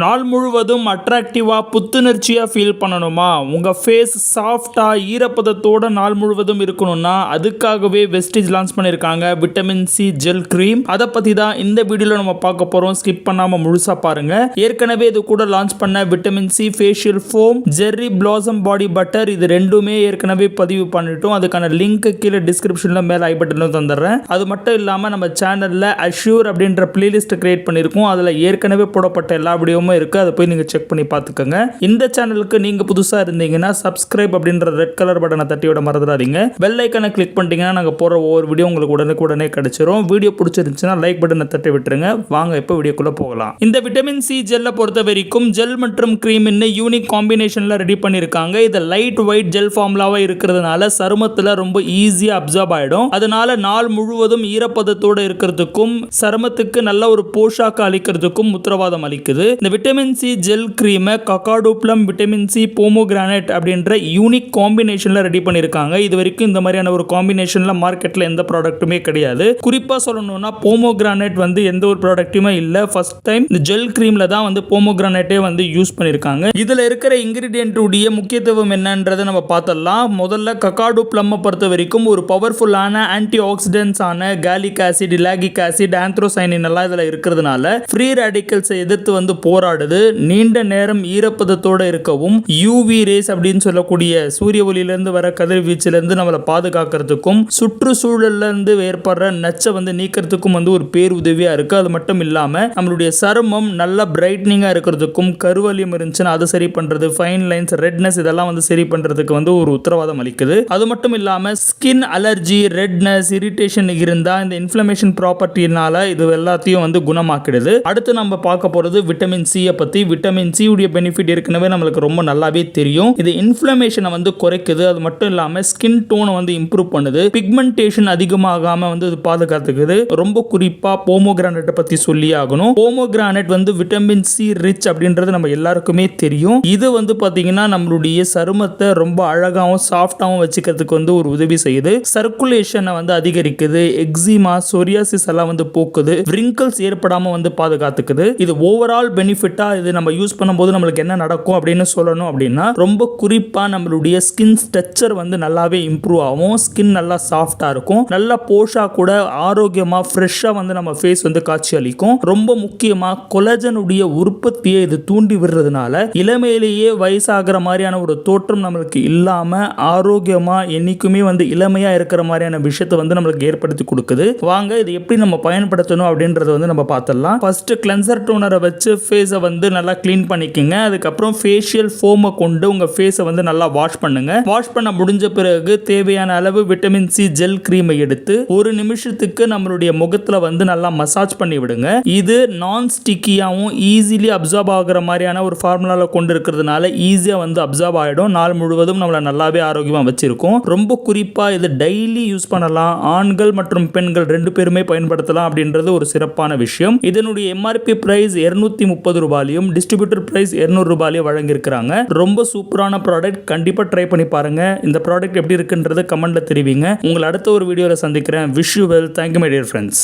நாள் முழுவதும் அட்ராக்டிவா புத்துணர்ச்சியா ஃபீல் பண்ணணுமா? உங்க ஃபேஸ் சாஃப்டா ஈரப்பதத்தோட நாள் முழுவதும் இருக்கணும்னா அதுக்காகவே வெஸ்டிஜ் லான்ச் பண்ணிருக்காங்க விட்டமின் சி ஜெல் கிரீம். அதை பத்தி தான் இந்த வீடியோல நம்ம பார்க்க போறோம். ஸ்கிப் பண்ணாம முழுசா பாருங்க. ஏற்கனவே இது கூட லான்ச் பண்ண vitamin C facial foam, cherry blossom body butter, இது ரெண்டுமே ஏற்கனவே பதிவு பண்ணிட்டோம். அதுக்கான லிங்க் கீழே டிஸ்கிரிப்ஷன்ல மேல ஐ பட்டன்ல தந்துடுறேன். அது மட்டும் இல்லாம நம்ம சேனல்ல அஷ்யூர் அப்படின்ற பிளேலிஸ்ட் கிரியேட் பண்ணிருக்கோம். அதுல ஏற்கனவே போடப்பட்ட எல்லா வீடியோ இருக்கு. அதை போய் நீங்க செக் பண்ணி பார்த்துக்கோங்க. இந்த சேனலுக்கு நீங்க புதுசா இருந்தீங்கன்னா சப்ஸ்கிரைப் அப்படின்ற ரெட் கலர் பட்டனை தட்டி விட மறந்துடாதீங்க. பெல் ஐகானை கிளிக் பண்ணிட்டீங்கன்னா நாங்க போற ஒவ்வொரு வீடியோ உங்களுக்கு உடனே கிடைச்சிரும். வீடியோ பிடிச்சிருந்துச்சுன்னா லைக் பட்டனை தட்டி விட்டுருங்க. வாங்க இப்போ வீடியோக்குள்ள போகலாம். இந்த விட்டமின் சி ஜெல்லை பொறுத்த வரைக்கும் ஜெல் மற்றும் கிரீம் யூனிக் காம்பினேஷன்ல ரெடி பண்ணிருக்காங்க. இது லைட் வெயிட் ஜெல் ஃபார்முலாவா இருக்கிறதுனால சருமத்துல ரொம்ப ஈஸியா அப்சார்ப் ஆயிடும். அதனால நாள் முழுவதும் ஈரப்பதத்தோட இருக்கிறதுக்கும் சருமத்துக்கு நல்ல ஒரு போஷாக்கு அளிக்கிறதுக்கும் உத்தரவாதம் அளிக்குது. இந்த விட்டமின் சி ஜெல் கிரீமை Kakadu plum, vitamin C pomegranate அப்படின்ற யூனிக் காம்பினேஷன்ல ரெடி பண்ணிருக்காங்க. இது வரைக்கும் இந்த மாதிரியான ஒரு காம்பினேஷன்ல மார்க்கெட்ல எந்த ப்ராடக்ட்டுமே கிடையாது. குறிப்பா சொல்லணும்னா போமோகிரானேட் எந்த ஒரு ப்ராடக்ட்டுமே இல்ல. ஃபர்ஸ்ட் டைம் இந்த ஜெல் கிரீம்ல தான் போமோகிரானேட்டே யூஸ் பண்ணிருக்காங்க. இதுல இருக்கிற இன்கிரிடியன்ட் உடைய முக்கியத்துவம் என்னன்றதை நம்ம பார்த்தலாம். முதல்ல கக்காடோ ப்ளம் பொறுத்த வரைக்கும் ஒரு பவர்ஃபுல்லான ஆன்டி ஆக்சிடென்ட்ஸ் ஆன கேலிக் ஆசிட், லாகிக் ஆசிட், ஆந்த்ரோசைனின் எல்லாம் இதுல இருக்கிறதுனால ஃப்ரீ ரேடிக்கல்ஸ் எதிர்த்து போராடுது. நீண்ட நேரம் ஈரப்பதத்தோட இருக்கவும், யூவி ரேஸ் அப்படின்னு சொல்லக்கூடிய சூரிய ஒளியிலிருந்து வர கதிர்வீச்சிலிருந்து நம்மளை பாதுகாக்கிறதுக்கும், சுற்றுச்சூழல்ல இருந்து ஏற்படுற நச்சை நீக்கிறதுக்கும் ஒரு பேர் உதவியா இருக்கு. அது மட்டும் இல்லாம நம்மளுடைய சருமம் நல்ல பிரைட்னிங்கா இருக்கிறதுக்கும், கருவலியம் இருந்துச்சுன்னா அதை சரி பண்றது, ஃபைன் லைன்ஸ், ரெட்னஸ் இதெல்லாம் சரி பண்றதுக்கு ஒரு உத்தரவாதம் அளிக்குது. அது மட்டும் இல்லாம ஸ்கின் அலர்ஜி, ரெட்னஸ், இரிட்டேஷன் இருந்தா இந்த இன்ஃப்ளமேஷன் ப்ராப்பர்ட்டினால இது எல்லாத்தையும் குணமாக்கிடுது. அடுத்து நம்ம பார்க்க போறது விட்டமின் சி பத்தி. விட்டமின் சி உடைய பெனிஃபிட் ஏற்கனவே நம்மளுக்கு ரொம்ப நல்லாவே தெரியும். இது இன்ஃப்ளமேஷனை குறைக்குது. அது மட்டும் இல்லாம ஸ்கின் டோனை இம்ப்ரூவ் பண்ணுது. பிக்மெண்டேஷன் அதிகமாகாம இது பாதுகாத்துக்குது. ரொம்ப குறிப்பா போமோகிரானேட் பத்தி சொல்லி ஆகணும். போமோகிரானேட் விட்டமின் சி ரிச் அப்படின்றது நம்ம எல்லாருக்குமே தெரியும். இது பாத்தீங்கன்னா நம்மளுடைய சருமத்தை ரொம்ப அழகாவும் சாஃப்டாவும் வச்சுக்கிறதுக்கு ஒரு உதவி செய்யுது. சர்க்குலேஷனை அதிகரிக்குது. எக்ஸிமா, சொரியாசிஸ் எல்லாம் போக்குது. wrinkles ஏற்படாம பாதுகாத்துக்குது. இது ஓவரால் பெனிஃபிட்டா இது நம்ம யூஸ் பண்ணும்போது நம்மளுக்கு என்ன நடக்கும் அப்படின்னு சொல்லணும் அப்படின்னா, ரொம்ப குறிப்பா நம்மளுடைய ஸ்கின் ஸ்ட்ரக்சர் நல்லாவே இம்ப்ரூவ் ஆகும். ஸ்கின் நல்லா சாஃப்டா இருக்கும். நல்ல போஷா கூட ஆரோக்கியமா ஃப்ரெஷ்ஷா நம்ம ஃபேஸ் காட்சி அளிக்கும். ரொம்ப முக்கியமா கொலாஜன் உடைய உற்பத்தியை இது தூண்டி விடுறதுனால இளமையிலேயே வயசாகிற மாதிரியான ஒரு தோற்றம் நம்மளுக்கு இல்லாம ஆரோக்கியமா என்னைக்குமே இளமையா இருக்கிற மாதிரியான விஷயத்தை நம்மளுக்கு ஏற்படுத்தி கொடுக்குது. வாங்க இது எப்படி நம்ம பயன்படுத்தணும் அப்படின்றத நம்ம பார்த்தலாம். ஃபர்ஸ்ட் கிளென்சர் டோனரை வச்சு ஃபேஸை நல்லா க்ளீன் பண்ணிக்கங்க. அதுக்கப்புறம் ஃபேஷியல் ஃபோமை கொண்டு உங்க ஃபேஸை நல்லா வாஷ் பண்ணுங்க. வாஷ் பண்ண முடிஞ்ச பிறகு தேவையான அளவு விட்டமின் சி ஜெல் கிரீமை எடுத்து ஒரு நிமிஷத்துக்கு நம்மளுடைய முகத்துல நல்லா மசாஜ் பண்ணி விடுங்க. இது நான் ஸ்டிக்கியாவும் ஈஸிலி அப்சார்ப் ஆகிற மாதிரியான ஒரு ஃபார்முலால கொண்டு இருக்கிறதுனால ஈஸியா அப்சார்ப் ஆயிடும். நாள் முழுவதும் நம்மள நல்லாவே ஆரோக்கியமா வச்சிருக்கும். ரொம்ப குறிப்பா இது டெய்லி யூஸ் பண்ணலாம். ஆண்கள் மற்றும் பெண்கள் ரெண்டு பேருமே பயன்படுத்தலாம் அப்படின்றது ஒரு சிறப்பான விஷயம். இதனுடைய எம்ஆர்பி பிரைஸ் 230 ரூபாயும், டிஸ்ட்ரிபியூட்டர் பிரைஸ் 200 ரூபாயும் வழங்கியிருக்கிறாங்க. ரொம்ப சூப்பரான ப்ராடக்ட். கண்டிப்பா ட்ரை பண்ணி பாருங்க. இந்த ப்ராடக்ட் எப்படி இருக்குன்றது கமெண்ட்ல தெரிவிங்க. உங்களை அடுத்த ஒரு வீடியோல சந்திக்கிறேன். Wish you well. Thank you my dear friends.